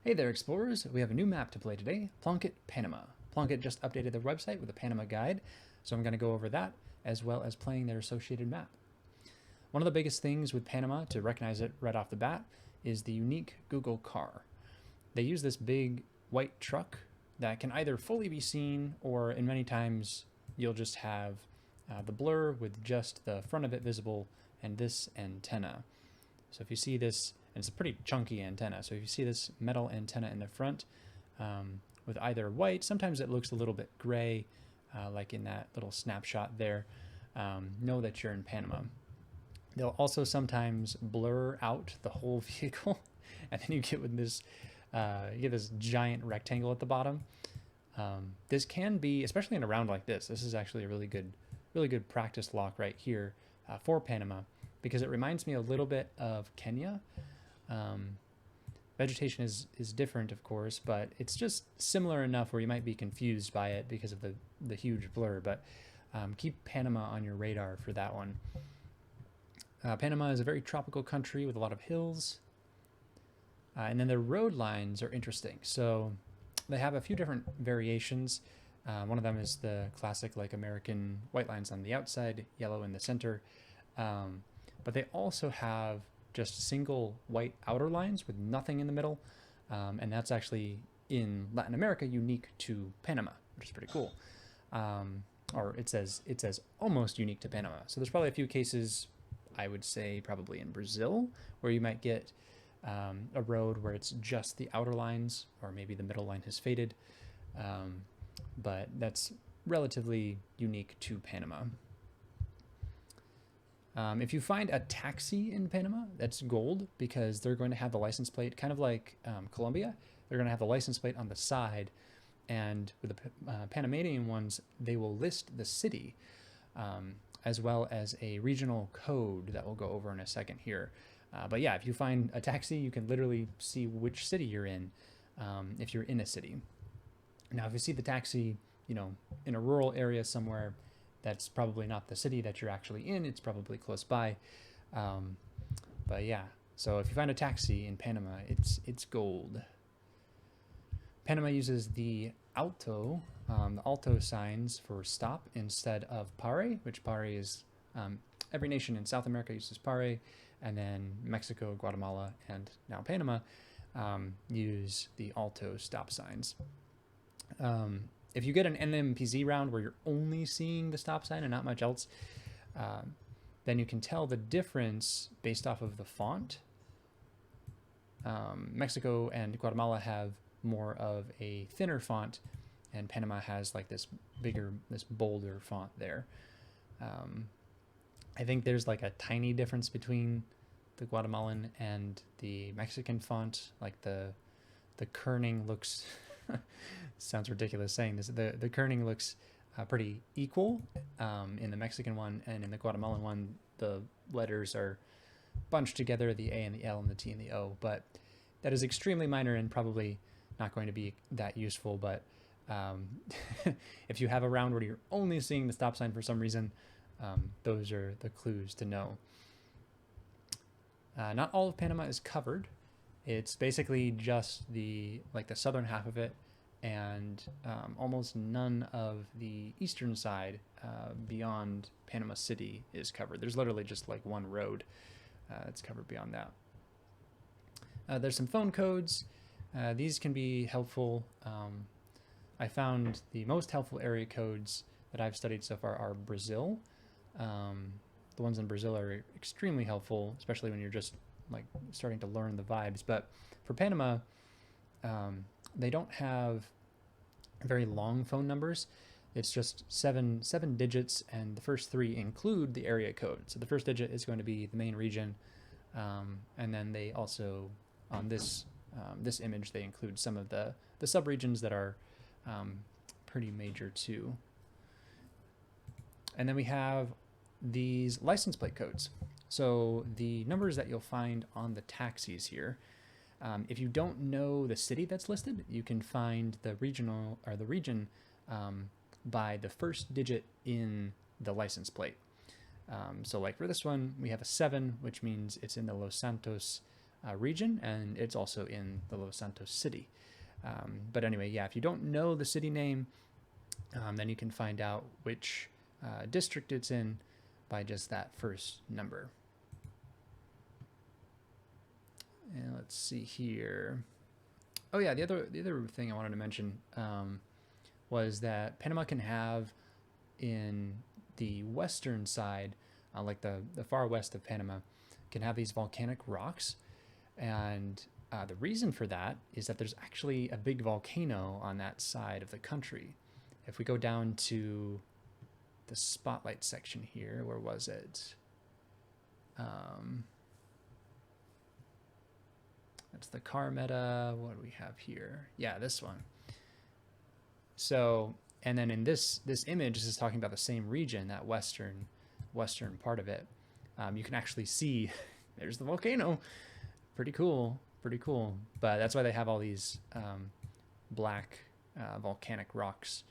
Hey there, explorers! We have a new map to play today, Plonk It, Panama. Plonk It just updated their website with a Panama guide, so I'm going to go over that as well as playing their associated map. One of the biggest things with Panama, to recognize it right off the bat, is the unique Google car. They use this big white truck that can either fully be seen, or in many times you'll just have the blur with just the front of it visible and this antenna. So if you see this, and it's a pretty chunky antenna, so if you see this metal antenna in the front with either white, sometimes it looks a little bit gray, like in that little snapshot there, know that you're in Panama. They'll also sometimes blur out the whole vehicle, and then you get with this, you get this giant rectangle at the bottom. This can be, especially in a round like this is actually a really good practice lock right here for Panama, because it reminds me a little bit of Kenya. Vegetation is different, of course, but it's just similar enough where you might be confused by it because of the huge blur. But keep Panama on your radar for that one. Panama is a very tropical country with a lot of hills. And then their road lines are interesting. So they have a few different variations. One of them is the classic like American white lines on the outside, yellow in the center. But they also have just single white outer lines with nothing in the middle. And that's actually in Latin America unique to Panama, which is pretty cool. Or it says almost unique to Panama. So there's probably a few cases, I would say probably in Brazil, where you might get a road where it's just the outer lines, or maybe the middle line has faded. But that's relatively unique to Panama. If you find a taxi in Panama, that's gold, because they're going to have the license plate, kind of like Colombia. They're going to have the license plate on the side, and with the Panamanian ones, they will list the city, as well as a regional code that we'll go over in a second here. But yeah, if you find a taxi, you can literally see which city you're in, if you're in a city. Now, if you see the taxi, in a rural area somewhere, that's probably not the city that you're actually in. It's probably close by. But yeah, so if you find a taxi in Panama, it's gold. Panama uses the alto signs for stop instead of pare, which pare is, every nation in South America uses pare, and then Mexico, Guatemala, and now Panama use the alto stop signs. If you get an NMPZ round where you're only seeing the stop sign and not much else, then you can tell the difference based off of the font. Mexico and Guatemala have more of a thinner font, and Panama has like this bolder font there. I think there's like a tiny difference between the Guatemalan and the Mexican font. Like the kerning looks sounds ridiculous saying this. The kerning looks pretty equal in the Mexican one, and in the Guatemalan one, the letters are bunched together, the A and the L and the T and the O. But that is extremely minor and probably not going to be that useful. But if you have a round where you're only seeing the stop sign for some reason, those are the clues to know. Not all of Panama is covered. It's basically just the southern half of it, and almost none of the eastern side beyond Panama City is covered. There's literally just like one road that's covered beyond that. There's some phone codes. These can be helpful. I found the most helpful area codes that I've studied so far are Brazil. The ones in Brazil are extremely helpful, especially when you're just like starting to learn the vibes. But for Panama, they don't have very long phone numbers. It's just seven digits, and the first three include the area code. So the first digit is going to be the main region, and then they also, on this image, they include some of the subregions that are pretty major too. And then we have these license plate codes. So the numbers that you'll find on the taxis here, if you don't know the city that's listed, you can find the region by the first digit in the license plate. So like for this one, we have a 7, which means it's in the Los Santos region, and it's also in the Los Santos city. But anyway, yeah, if you don't know the city name, then you can find out which district it's in by just that first number. And let's see here. Oh yeah, the other thing I wanted to mention was that Panama can have in the western side, like the far west of Panama, can have these volcanic rocks, and the reason for that is that there's actually a big volcano on that side of the country. If we go down to the spotlight section here, where was it? That's the car meta. What do we have here? Yeah, this one. So, and then in this image, this is talking about the same region, that western part of it. You can actually see there's the volcano. Pretty cool. But that's why they have all these black volcanic rocks.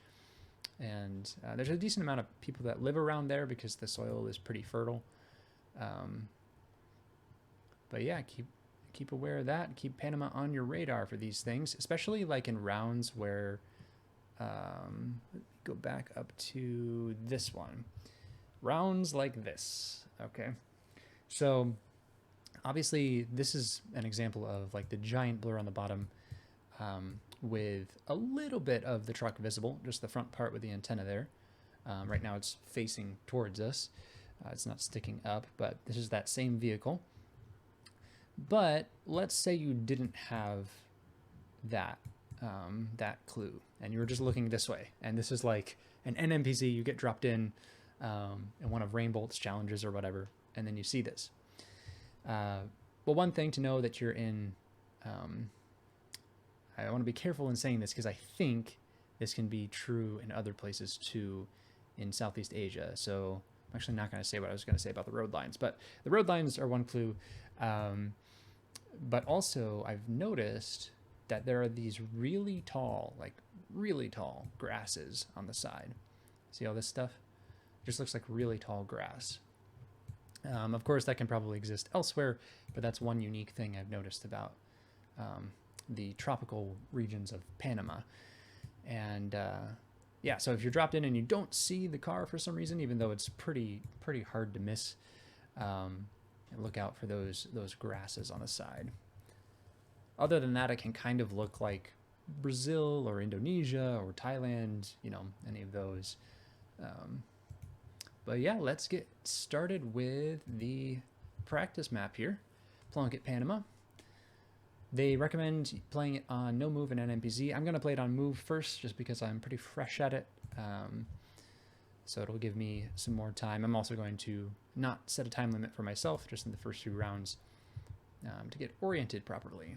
And there's a decent amount of people that live around there because the soil is pretty fertile. But yeah, keep aware of that. Keep Panama on your radar for these things, especially like in rounds where, let me go back up to this one. Rounds like this, okay? So obviously this is an example of like the giant blur on the bottom with a little bit of the truck visible, just the front part with the antenna there. Right now it's facing towards us. It's not sticking up, but this is that same vehicle. But let's say you didn't have that that clue, and you were just looking this way, and this is like an NMPC. You get dropped in one of Rainbolt's challenges or whatever, and then you see this. Well, one thing to know that you're in. I want to be careful in saying this because I think this can be true in other places too, in Southeast Asia. So I'm actually not going to say what I was going to say about the road lines, but the road lines are one clue. But also I've noticed that there are these really tall grasses on the side. See all this stuff? It just looks like really tall grass. Of course, that can probably exist elsewhere, but that's one unique thing I've noticed about the tropical regions of Panama. And yeah, so if you're dropped in and you don't see the car for some reason, even though it's pretty hard to miss, look out for those grasses on the side. Other than that, it can kind of look like Brazil or Indonesia or Thailand, you know, any of those. But yeah, let's get started with the practice map here. Plonk It, Panama. They recommend playing it on no move and NMPZ. I'm going to play it on move first just because I'm pretty fresh at it. So it'll give me some more time. I'm also going to not set a time limit for myself just in the first few rounds to get oriented properly.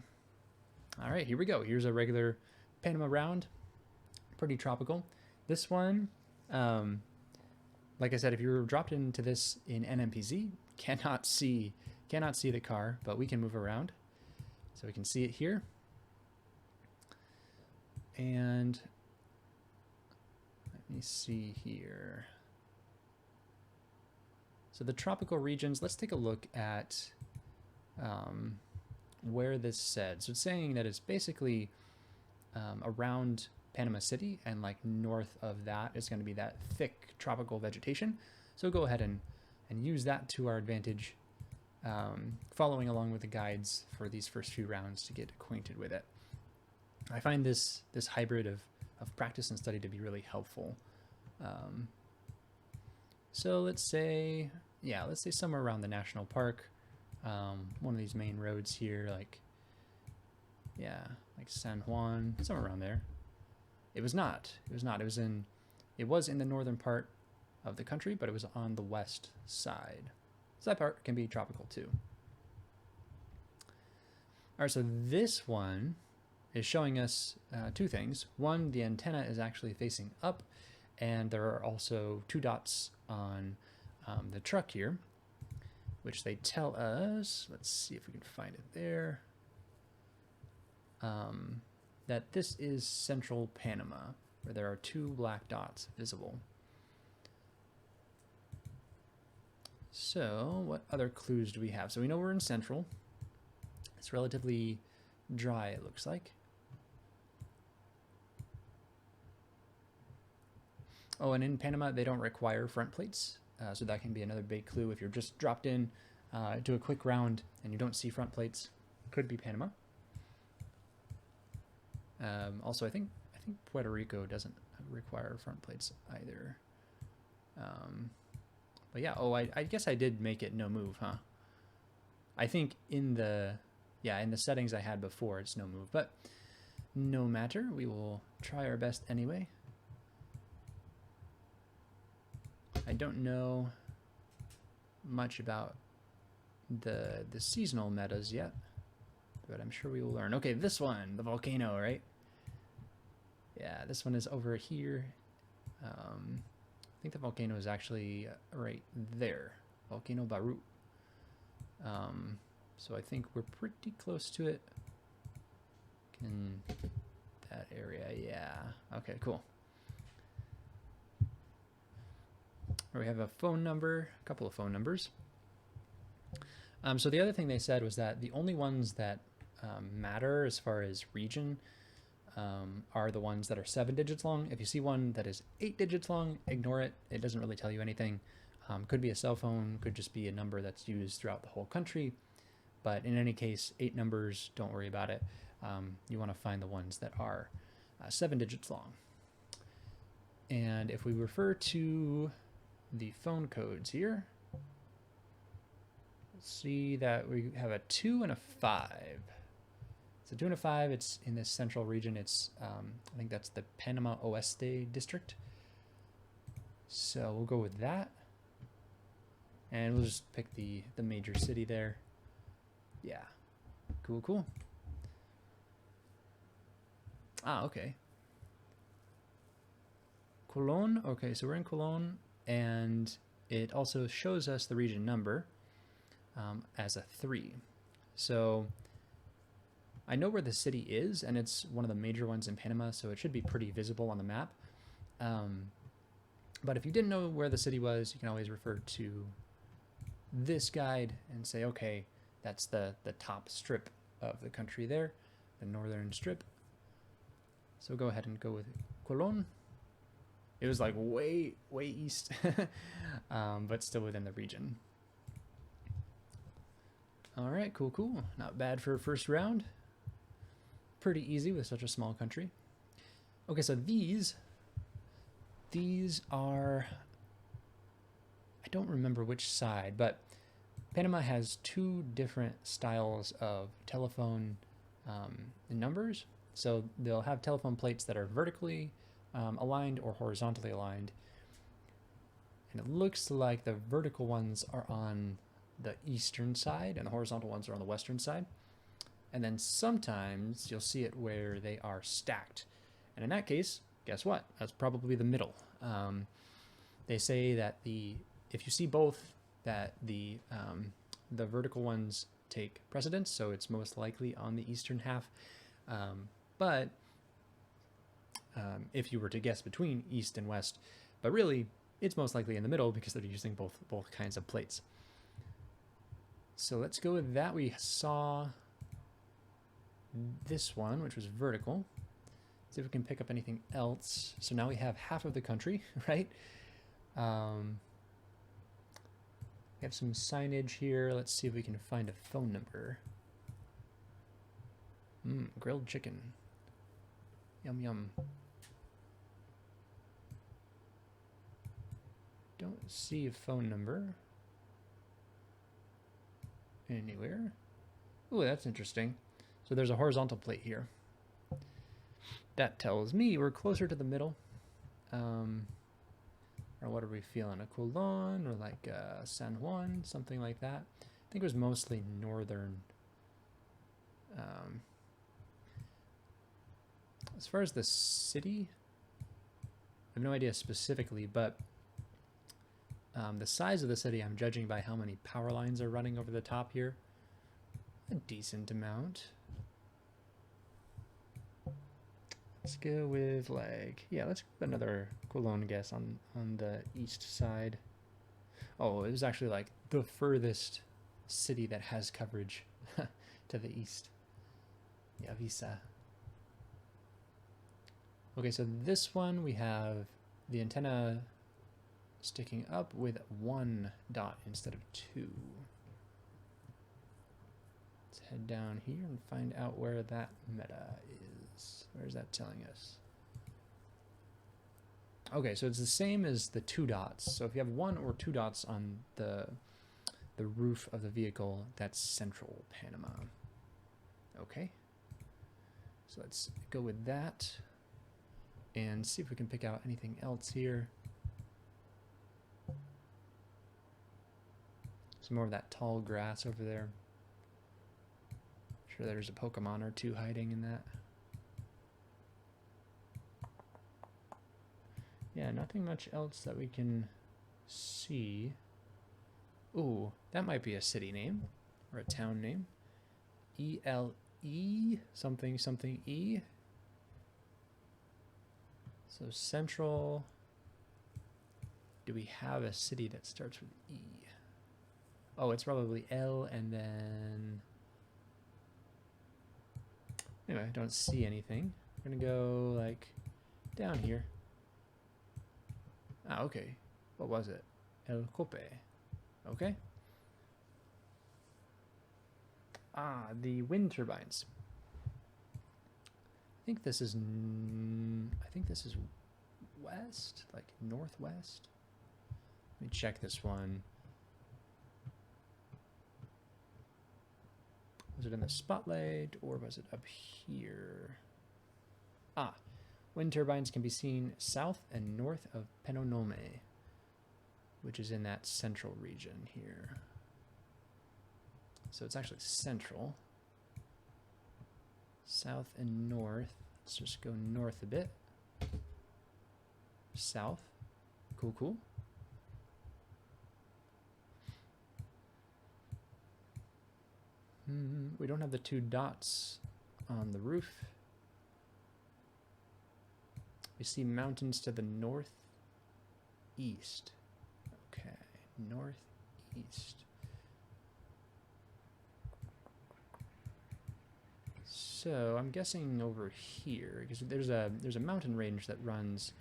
All right, here we go. Here's a regular Panama round. Pretty tropical. This one, like I said, if you're dropped into this in NMPZ, cannot see the car, but we can move around. So we can see it here. And let me see here. So the tropical regions, let's take a look at where this said. So it's saying that it's basically around Panama City, and like north of that is going to be that thick tropical vegetation. So go ahead and use that to our advantage, following along with the guides for these first few rounds to get acquainted with it. I find this hybrid of practice and study to be really helpful. So let's say somewhere around the national park, one of these main roads here, like San Juan, somewhere around there. It was in the northern part of the country, but it was on the west side. So that part can be tropical too. All right, so this one is showing us two things. One, the antenna is actually facing up, and there are also two dots on the truck here, which they tell us, let's see if we can find it there, that this is central Panama, where there are two black dots visible. So what other clues do we have? So we know we're in central. It's relatively dry, it looks like. Oh, and in Panama, they don't require front plates, so that can be another big clue. If you're just dropped in to a quick round and you don't see front plates, could be Panama. Also, I think Puerto Rico doesn't require front plates either. But yeah, oh, I guess I did make it no move, huh? I think in the settings I had before, it's no move, but no matter. We will try our best anyway. I don't know much about the seasonal metas yet, but I'm sure we will learn. Okay, this one, the volcano, right? Yeah, this one is over here. I think the volcano is actually right there, Volcano Baru. So I think we're pretty close to it. That area, yeah. Okay, cool. We have a phone number, a couple of phone numbers. So the other thing they said was that the only ones that matter as far as region are the ones that are 7 digits long. If you see one that is 8 digits long, ignore it. It doesn't really tell you anything. Could be a cell phone, could just be a number that's used throughout the whole country. But in any case, 8 numbers, don't worry about it. You want to find the ones that are 7 digits long. And if we refer to the phone codes here, see that we have a 2 and a 5. So 2 and a 5, it's in this central region. It's, I think that's the Panama Oeste district. So we'll go with that. And we'll just pick the major city there. Yeah, cool, cool. Ah, okay. Colon, okay, so we're in Colon, and it also shows us the region number as a 3. So I know where the city is, and it's one of the major ones in Panama, so it should be pretty visible on the map. But if you didn't know where the city was, you can always refer to this guide and say, okay, that's the top strip of the country there, the northern strip. So go ahead and go with Colon. It was like way east, but still within the region. All right, cool, cool. Not bad for a first round. Pretty easy with such a small country. Okay, so these are, I don't remember which side, but Panama has 2 different styles of telephone numbers. So they'll have telephone plates that are vertically aligned or horizontally aligned. And it looks like the vertical ones are on the eastern side and the horizontal ones are on the western side. And then sometimes you'll see it where they are stacked. And in that case, guess what? That's probably the middle. They say that if you see both, that the vertical ones take precedence, so it's most likely on the eastern half. But if you were to guess between east and west, but really it's most likely in the middle because they're using both kinds of plates. So let's go with that. We saw this one, which was vertical. See if we can pick up anything else. So now we have half of the country, right? We have some signage here. Let's see if we can find a phone number. Grilled chicken. Yum, yum. Don't see a phone number anywhere. Ooh, that's interesting. So there's a horizontal plate here. That tells me we're closer to the middle. Or what are we feeling? A Colon or like San Juan, something like that. I think it was mostly northern. As far as the city, I have no idea specifically, but the size of the city I'm judging by how many power lines are running over the top here. A decent amount. Let's go with like, yeah, let's go with another Colon guess on the east side. Oh, it was actually like the furthest city that has coverage to the east. Yeah, Visa. Okay, so this one we have the antenna sticking up with 1 dot instead of 2. Let's head down here and find out where that meta is. Where's that telling us? Okay, so it's the same as the 2 dots. So if you have 1 or 2 dots on the roof of the vehicle, that's central Panama. Okay. So let's go with that and see if we can pick out anything else here. Some more of that tall grass over there. Sure there's a Pokemon or 2 hiding in that. Yeah, nothing much else that we can see. Ooh, that might be a city name or a town name. E-L-E something something E. So central. Do we have a city that starts with E? Oh, it's probably L and then... Anyway, I don't see anything. We're gonna go like down here. Ah, okay. What was it? El Cope. Okay. Ah, the wind turbines. I think this is west, like northwest. Let me check this one. Was it in the spotlight or was it up here? Ah, wind turbines can be seen south and north of Panama, which is in that central region here. So it's actually central. South and north. Let's just go north a bit. South. Cool, cool. We don't have the 2 dots on the roof. We see mountains to the northeast. Okay, northeast. So I'm guessing over here, because there's a mountain range that runs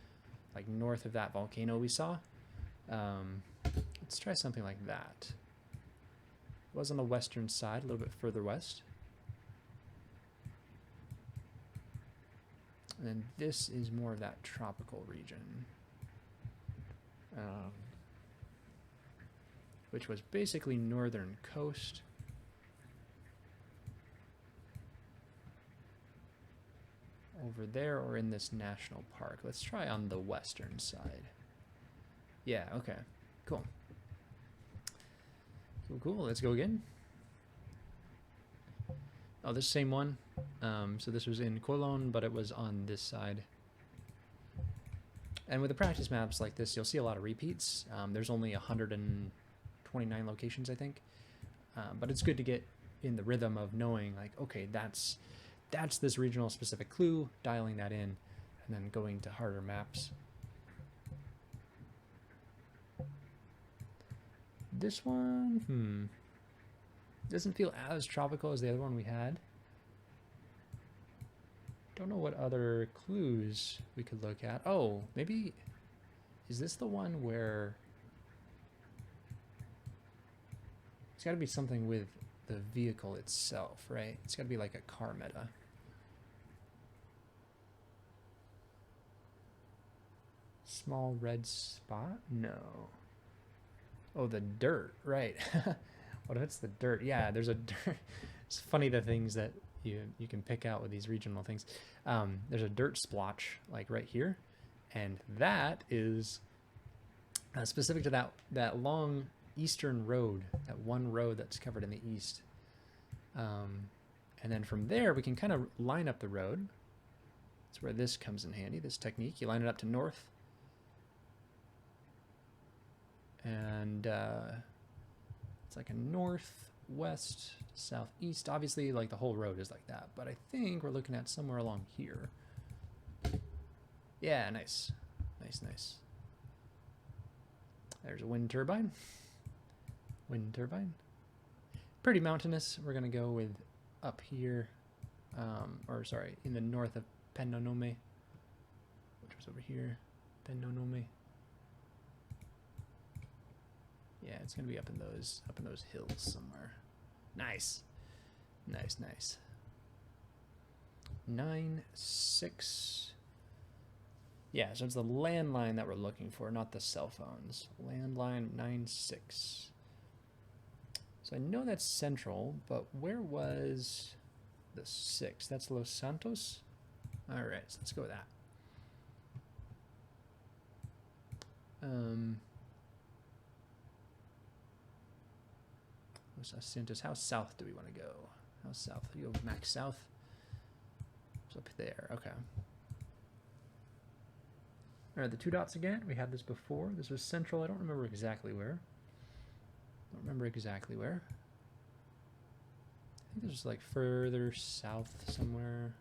like north of that volcano we saw. Let's try something like that. It was on the western side, a little bit further west. And then this is more of that tropical region. Which was basically northern coast. Over there or in this national park. Let's try on the western side. Yeah, okay. Cool. Cool, let's go again. Oh, this same one. So this was in Colon, but it was on this side. And with the practice maps like this, you'll see a lot of repeats. There's only 129 locations, I think. But it's good to get in the rhythm of knowing, like, okay, that's this regional specific clue, dialing that in, and then going to harder maps. This one, doesn't feel as tropical as the other one we had. Don't know what other clues we could look at. Oh, maybe, is this the one where it's got to be something with the vehicle itself, right? It's got to be like a car meta. Small red spot? No. Oh, the dirt, right. What if it's the dirt? Yeah, there's a dirt. It's funny the things that you can pick out with these regional things. There's a dirt splotch like right here, and that is specific to that long eastern road, that one road that's covered in the east. And then from there we can kind of line up the road. That's where this comes in handy, this technique. You line it up to north. And it's like a northwest, southeast. Obviously, like the whole road is like that, but I think we're looking at somewhere along here. Yeah, nice. Nice. There's a wind turbine. Wind turbine. Pretty mountainous. We're going to go with up here, or sorry, in the north of Panama, which was over here, Panama. Yeah, it's gonna be up in those hills somewhere. Nice, nice, nice. 9-6. Yeah, so it's the landline that we're looking for, not the cell phones. Landline 9-6. So I know that's central, but where was the 6? That's Los Santos? All right, so let's go with that. Los Santos, how south do we want to go? How south? You go max south? It's up there, okay. All right, the 2 dots again. We had this before. This was central. I don't remember exactly where. I think this was like further south somewhere.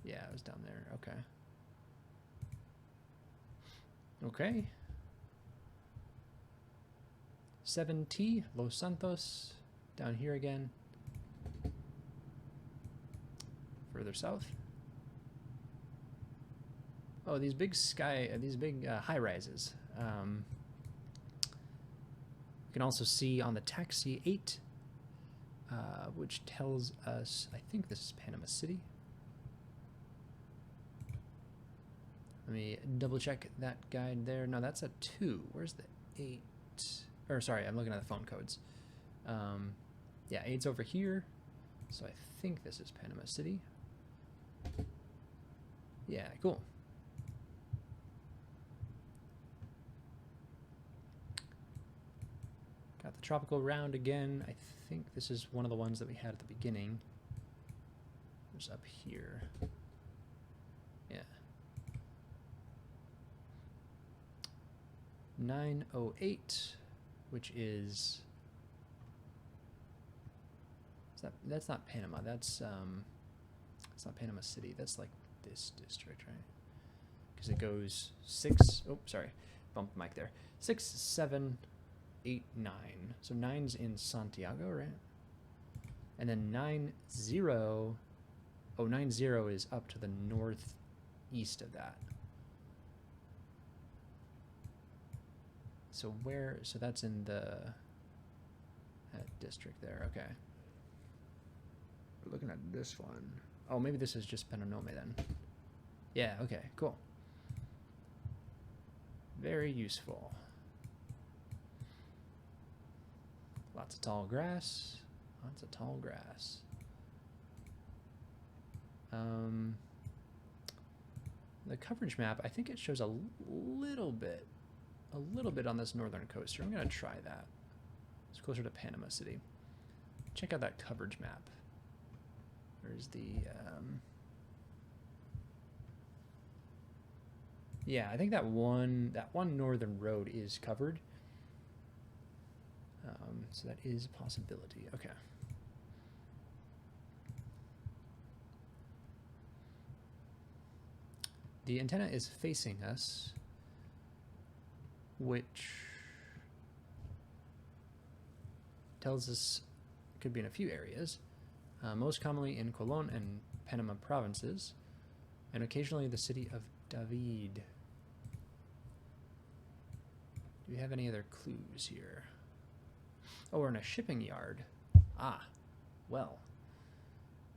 Yeah, it was down there. Okay. Okay. 7T, Los Santos. Down here again. Further south. Oh, these big high rises. You can also see on the taxi 8, which tells us, I think this is Panama City. Let me double check that guide there. No, that's a 2. Where's the 8? Or sorry, I'm looking at the phone codes. Yeah, 8's over here. So I think this is Panama City. Yeah, cool. Got the tropical round again. I think this is one of the ones that we had at the beginning. It's up here. Yeah. 908, which is that's not Panama. That's not Panama City. That's like this district, right? Because it goes 6. Oh, sorry, bumped the mic there. 6, 7, 8, 9. So 9's in Santiago, right? And then 90. Oh, 90 is up to the northeast of that. So where? So that's in that district there. Okay. We're looking at this one. Oh, maybe this is just Panama then. Yeah. Okay. Cool. Very useful. Lots of tall grass. Lots of tall grass. The coverage map, I think it shows a little bit on this northern coast here. I'm going to try that. It's closer to Panama City. Check out that coverage map. There's the... yeah, I think that one northern road is covered. So that is a possibility. Okay. The antenna is facing us, which tells us it could be in a few areas, most commonly in Colón and Panama provinces, and occasionally the city of David. Do we have any other clues here? Oh, we're in a shipping yard. Ah, well,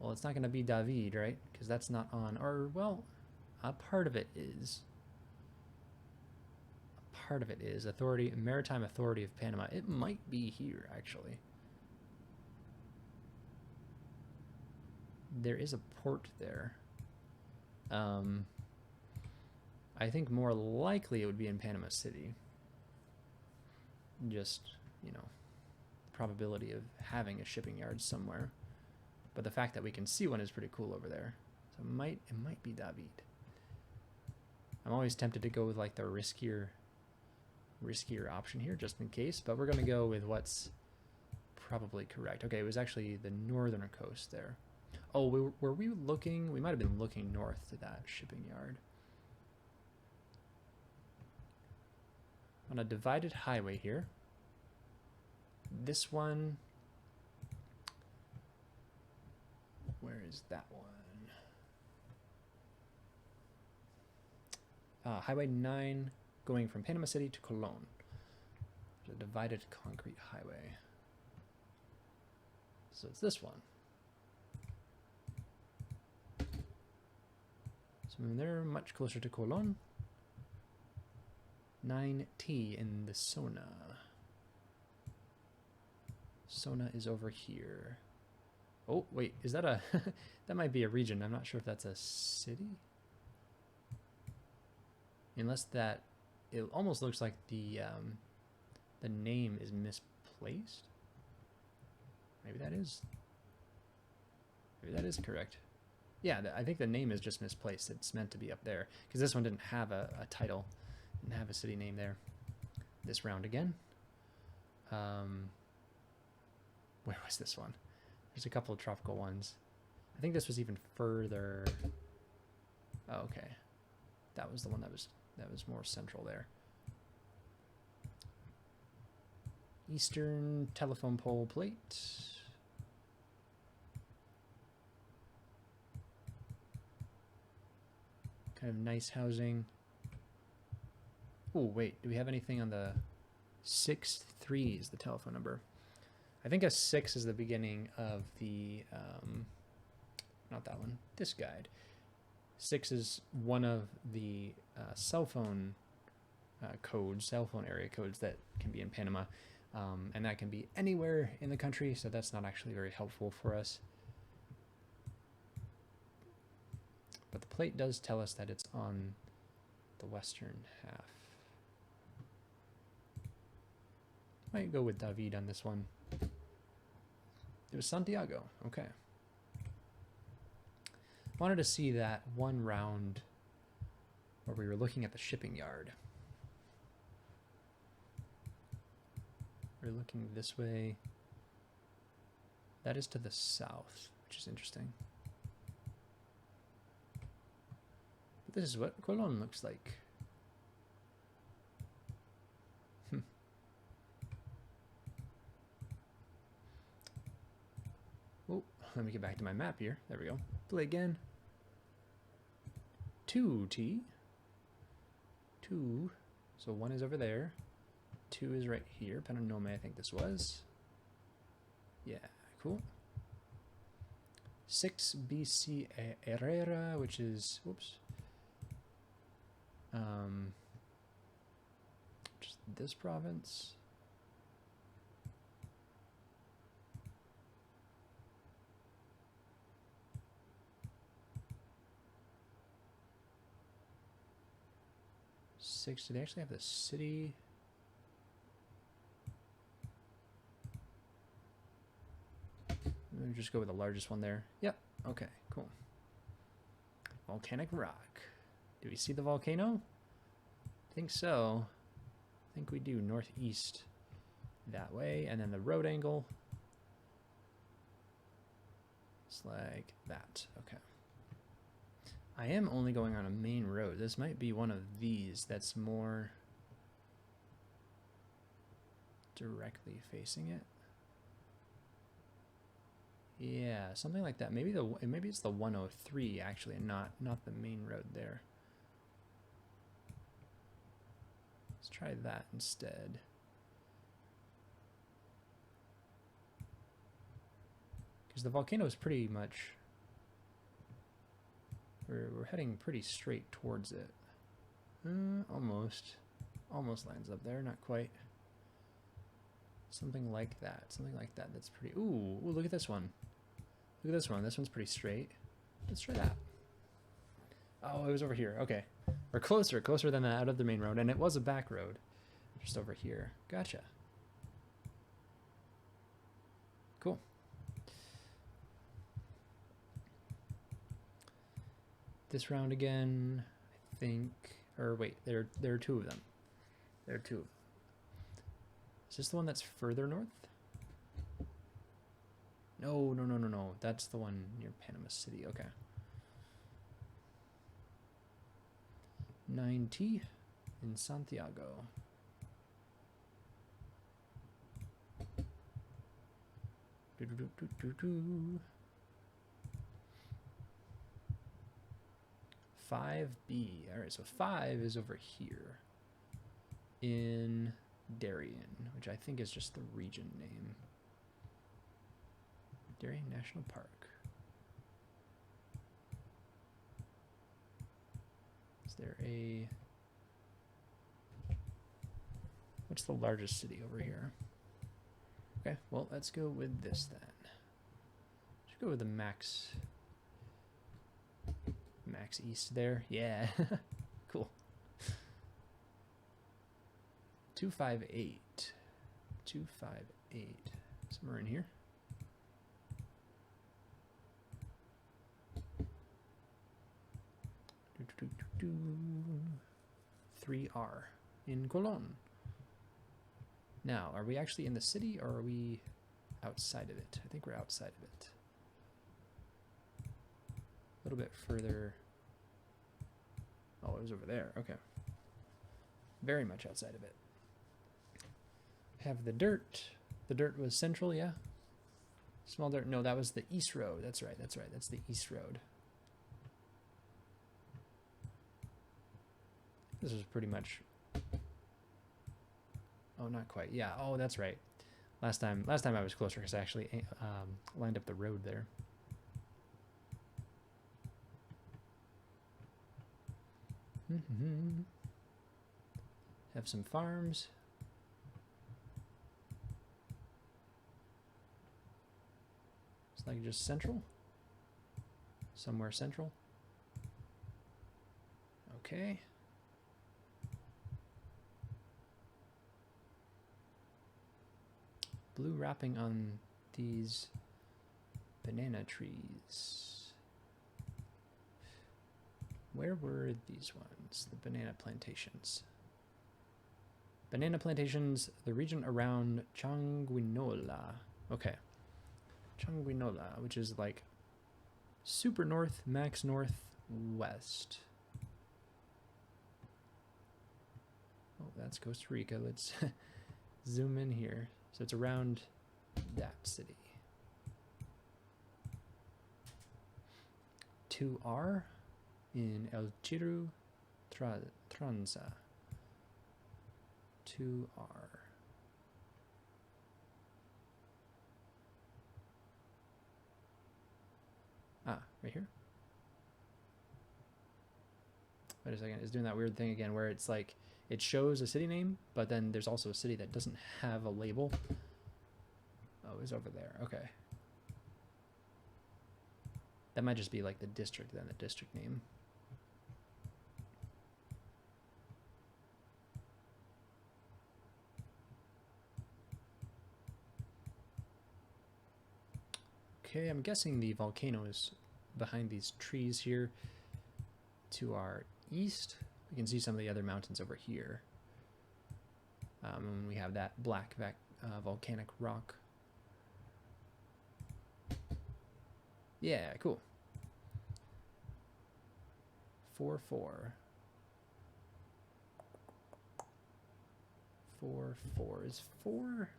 it's not going to be David, right? Because that's not on, or, well, a part of it is. Part of it is Maritime Authority of Panama. It might be here, actually. There is a port there. I think more likely it would be in Panama City. Just, you know, the probability of having a shipping yard somewhere. But the fact that we can see one is pretty cool over there. So it might be David. I'm always tempted to go with like the riskier option here, just in case, but we're going to go with what's probably correct. Okay, it was actually the northern coast there. Oh, were we looking? We might have been looking north to that shipping yard. On a divided highway here. This one Where is that one? Highway 9 going from Panama City to Colon. There's a divided concrete highway. So it's this one. So they're much closer to Colon. 9T in the Sona. Sona is over here. Oh, wait, is that a... that might be a region. I'm not sure if that's a city. Unless that... It almost looks like the name is misplaced. Maybe that is... Maybe that is correct. Yeah, I think the name is just misplaced. It's meant to be up there. Because this one didn't have a title. Didn't have a city name there. This round again. Where was this one? There's a couple of tropical ones. I think this was even further. Oh, okay. That was the one that was more central there. Eastern telephone pole plate. Kind of nice housing. Oh, wait. Do we have anything on the 63 is the telephone number? I think a 6 is the beginning of the, not that one, this guide. 6 is one of the cell phone codes, cell phone area codes that can be in Panama. And that can be anywhere in the country, so that's not actually very helpful for us. But the plate does tell us that it's on the western half. Might go with David on this one. It was Santiago. Okay. Wanted to see that one round where we were looking at the shipping yard. We're looking this way. That is to the south, which is interesting. But this is what Colon looks like. Oh, let me get back to my map here. There we go. Play again. 2T. 2. So 1 is over there. 2 is right here. Panama, I think this was. Yeah, cool. 6 BC Herrera, which is, whoops. Just this province. Six, do they actually have the city? Let me just go with the largest one there. Yep, okay, cool. Volcanic rock. Do we see the volcano? I think so. I think we do northeast that way, and then the road angle. It's like that, okay. I am only going on a main road. This might be one of these that's more directly facing it. Yeah, something like that. Maybe it's the 103 actually, and not the main road there. Let's try that instead. Because the volcano is pretty much, we're heading pretty straight towards it. Almost lines up there, not quite. Something like that. Something like that. That's pretty. Ooh, look at this one. Look at this one. This one's pretty straight. Let's try that. Oh, it was over here. Okay. We're closer than that, out of the main road, and it was a back road. Just over here. Gotcha. Cool. This round again, I think, or wait, there are 2 of them. There are 2 of them. Is this the one that's further north? No. That's the one near Panama City. Okay. 9T in Santiago. 5B. All right, so 5 is over here in Darien, which I think is just the region name. Darien National Park. Is there a... What's the largest city over here? Okay, well, let's go with this then. Let's go with the max east there. Yeah, cool. 258. 258. Somewhere in here. Do, do, do, do, do. 3R in Colon. Now, are we actually in the city or are we outside of it? I think we're outside of it. A little bit further. Oh, it was over there. Okay. Very much outside of it. Have the dirt. The dirt was central, yeah? Small dirt. No, that was the east road. That's right. That's right. That's the east road. This was pretty much... Oh, not quite. Yeah. Oh, that's right. Last time I was closer because I actually lined up the road there. Have some farms. It's like just central. Somewhere central. Okay. Blue wrapping on these banana trees. Where were these ones? The banana plantations. Banana plantations, the region around Changuinola. Okay. Changuinola, which is like super north, max northwest. Oh, that's Costa Rica. Let's zoom in here. So it's around that city. 2R in El Chiru Tranza. 2R. Ah, right here. Wait a second, it's doing that weird thing again where it's like it shows a city name, but then there's also a city that doesn't have a label. Oh, it's over there. Okay. That might just be like the district, then the district name. Okay, I'm guessing the volcano is behind these trees here to our east. We can see some of the other mountains over here. And we have that black volcanic rock. Yeah, cool. 4-4. 4-4 is 4.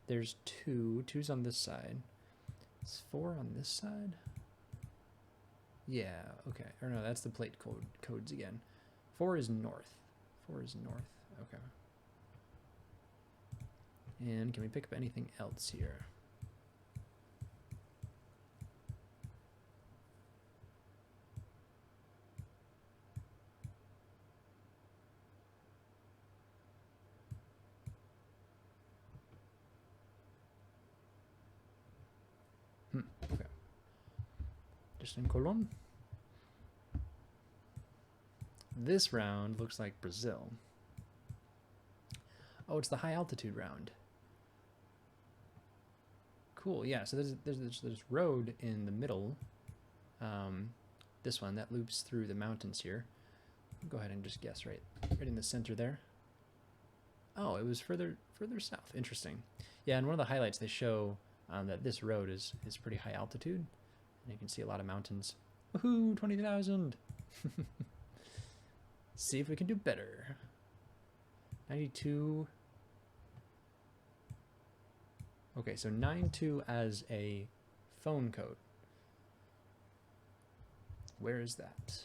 There's 2. 2's on this side. Is 4 on this side? Yeah, okay. Or no, that's the plate codes again. 4 is north. 4 is north. Okay. And can we pick up anything else here? Okay. Just in Colon. This round looks like Brazil. Oh, it's the high altitude round. Cool. Yeah. So there's this road in the middle. This one that loops through the mountains here. I'll go ahead and just guess right in the center there. Oh, it was further south. Interesting. Yeah, and one of the highlights they show that this road is pretty high altitude, and you can see a lot of mountains. Woohoo! 20,000. See if we can do better. 92. Okay, so 92 as a phone code. Where is that?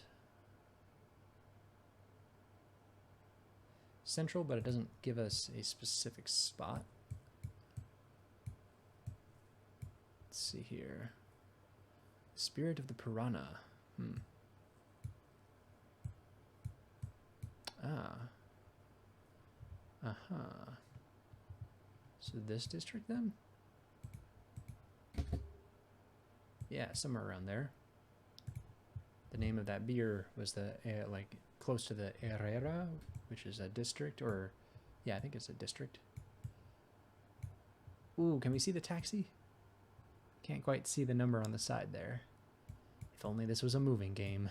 Central, but it doesn't give us a specific spot. Let's see here. Spirit of the Piranha. Ah. Uh-huh. So this district then? Yeah, somewhere around there. The name of that beer was the, like, close to the Herrera, which is a district, or, yeah, I think it's a district. Ooh, can we see the taxi? Can't quite see the number on the side there. If only this was a moving game.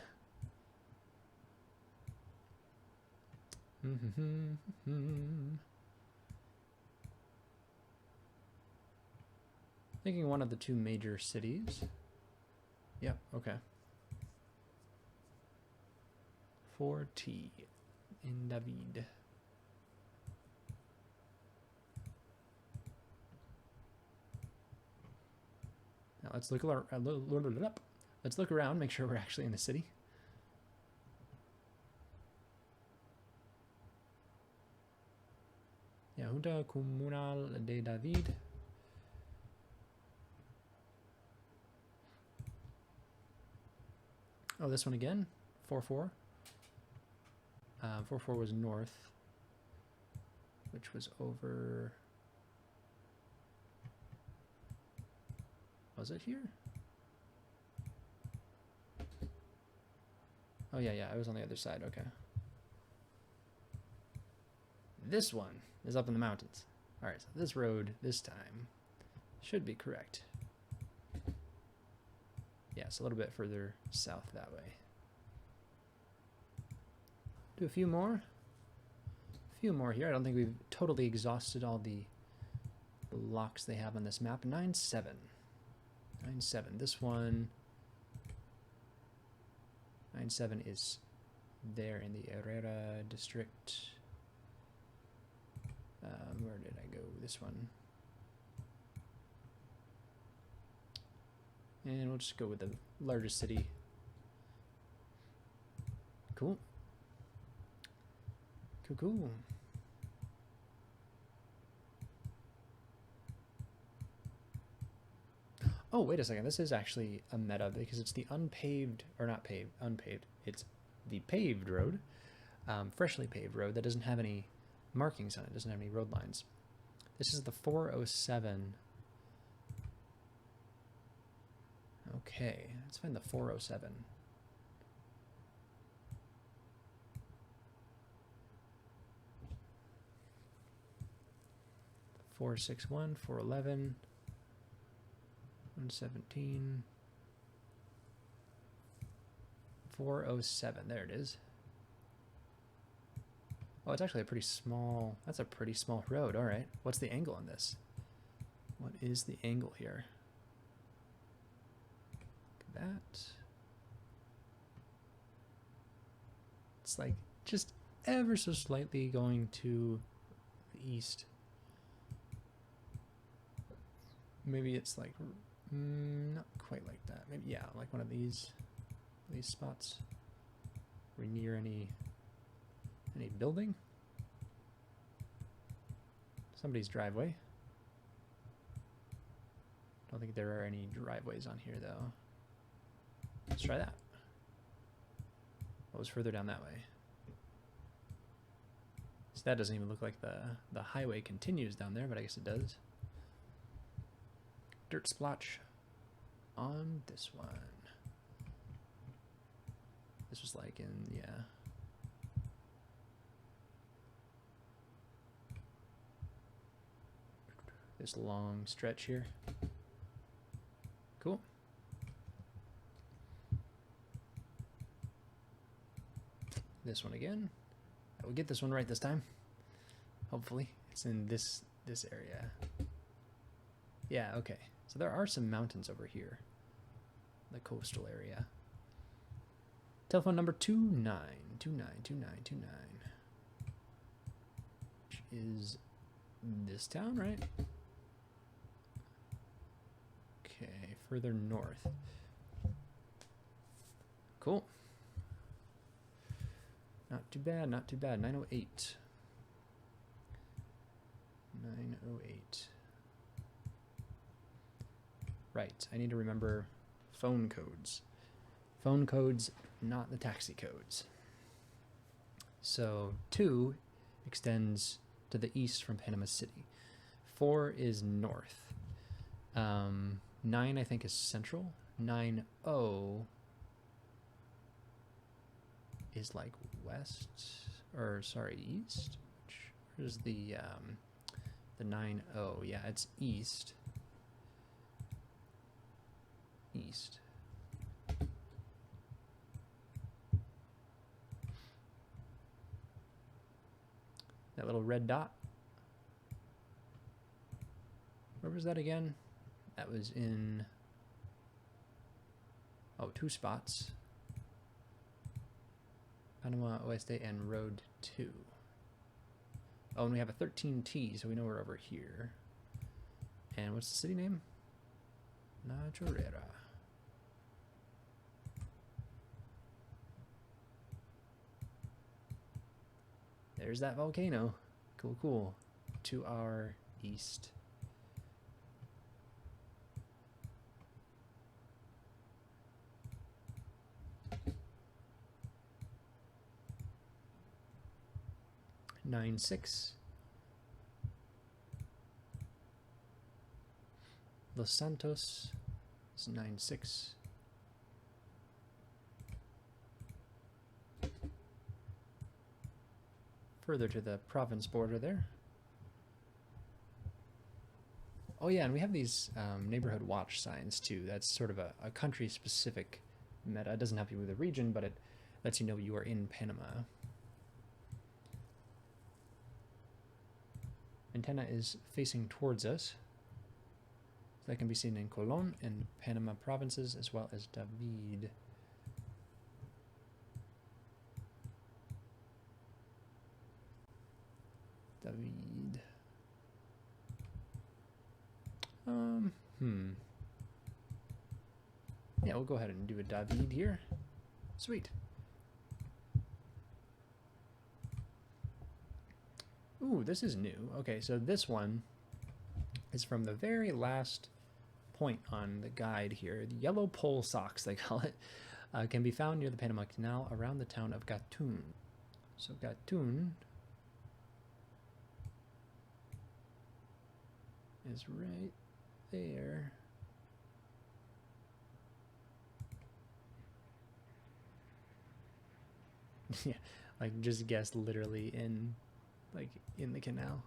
Thinking one of the two major cities. Yep, okay. 4T in David. Now let's look around, make sure we're actually in the city. Yeah, Junta Comunal de David. Oh, this one again, 4-4. 4-4 was north, which was over. Was it here? Oh yeah, I was on the other side. Okay. This one is up in the mountains. All right, so this road this time should be correct. Yeah, it's a little bit further south that way. Do a few more. A few more here. I don't think we've totally exhausted all the blocks they have on this map. 9-7. 9-7. This one. 9-7 is there in the Herrera district. Where did I go? This one. And we'll just go with the largest city. Cool. Cool. Oh, wait a second. This is actually a meta because it's the unpaved, or not paved, unpaved. It's the paved road, freshly paved road that doesn't have any markings on it, doesn't have any road lines. This is the 407. Okay, let's find the 407. .461, 411, 117, 407. There it is. Oh, it's actually a pretty small. That's a pretty small road. All right. What's the angle on this? What is the angle here? Look at that. It's like just ever so slightly going to the east. Maybe it's like not quite like that. Maybe, yeah, like one of these spots. We're near any building. Somebody's driveway. Don't think there are any driveways on here though. Let's try that. What was further down that way? So that doesn't even look like the highway continues down there, but I guess it does. Dirt splotch on this one. This was like in, yeah. This long stretch here. Cool. This one again. I will get this one right this time. Hopefully. It's in this area. Yeah, okay. So there are some mountains over here. The coastal area. Telephone number 29292929. Which is this town, right? Okay, further north. cool. Not too bad, not too bad. 908. 908. Right, I need to remember phone codes. Phone codes, not the taxi codes. So 2 extends to the east from Panama City. 4 is north. 9, I think, is central. 90 is like west, or sorry, east. Where's the 90? Yeah, it's east. East. That little red dot. Where was that again? That was in, oh, 2 spots. Panama Oeste and Road 2. Oh, and we have a 13T, so we know we're over here. And what's the city name? La Chorrera. There's that volcano. Cool, cool. To our east. Nine six. Los Santos is 9-6. Further to the province border there. Oh yeah, and we have these neighborhood watch signs too. That's sort of a country-specific meta. It doesn't help you with the region, but it lets you know you are in Panama. Antenna is facing towards us. That can be seen in Colón and Panama provinces, as well as David. David. Yeah, we'll go ahead and do a David here. Sweet. Ooh, this is new. Okay, so this one is from the very last point on the guide here. The yellow pole socks, they call it, can be found near the Panama Canal around the town of Gatun. So Gatun is right there. Yeah, like just guess literally in, like, in the canal.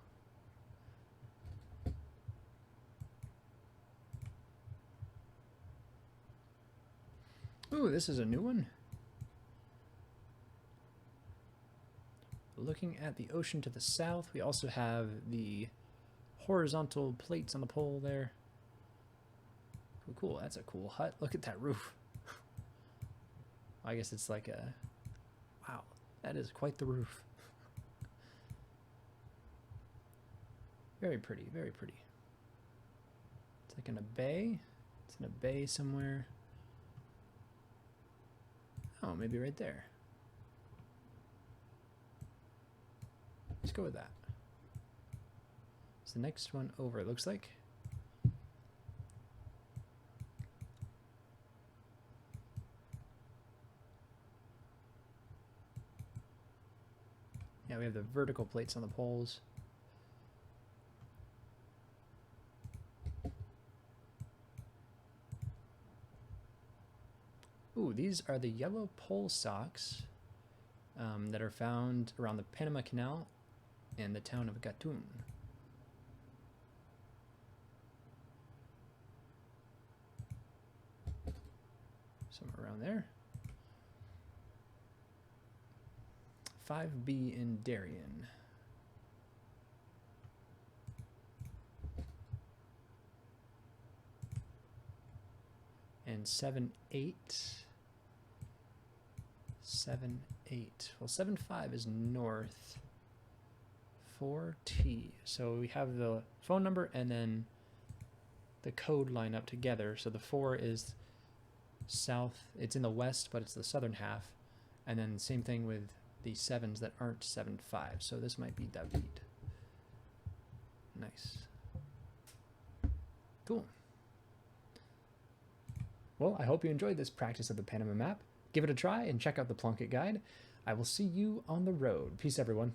Ooh, this is a new one. Looking at the ocean to the south, we also have the horizontal plates on the pole there. Cool, cool. That's a cool hut. Look at that roof. I guess it's like a... Wow, that is quite the roof. Very pretty, very pretty. It's like in a bay. It's in a bay somewhere. Oh, maybe right there. Let's go with that. It's the next one over, it looks like. Yeah, we have the vertical plates on the poles. Ooh, these are the yellow pole socks that are found around the Panama Canal and the town of Gatun. Somewhere around there. 5B in Darien. And 7-8. 7-8. Well, 7-5 is north. 4T. So we have the phone number and then the code line up together. So the 4 is south. It's in the west, but it's the southern half. And then same thing with the 7s that aren't 7-5. So this might be David. Nice. Cool. Well, I hope you enjoyed this practice of the Panama map. Give it a try and check out the Plonk It guide. I will see you on the road. Peace, everyone.